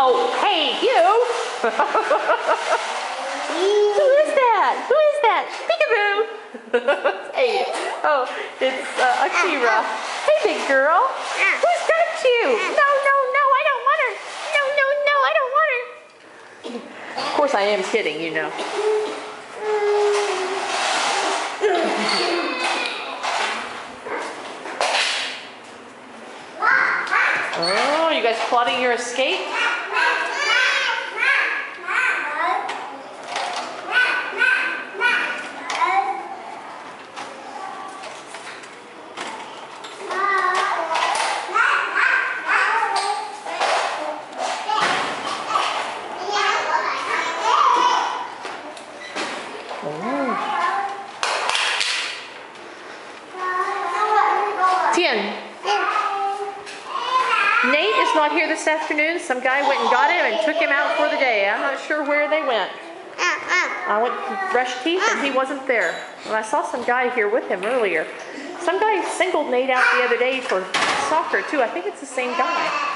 Oh, hey, you! Who is that? Who is that? Peekaboo! Hey, oh, it's Akira. Hey, big girl. Who's got you? No, no, no, I don't want her. No, no, no, I don't want her. Of course, I am kidding, you know. Oh, you guys plotting your escape? Tien. Nate is not here this afternoon. Some guy went and got him and took him out for the day. I'm not sure where they went. I went to brush teeth and he wasn't there. And I saw some guy here with him earlier. Some guy singled Nate out the other day for soccer too. I think it's the same guy.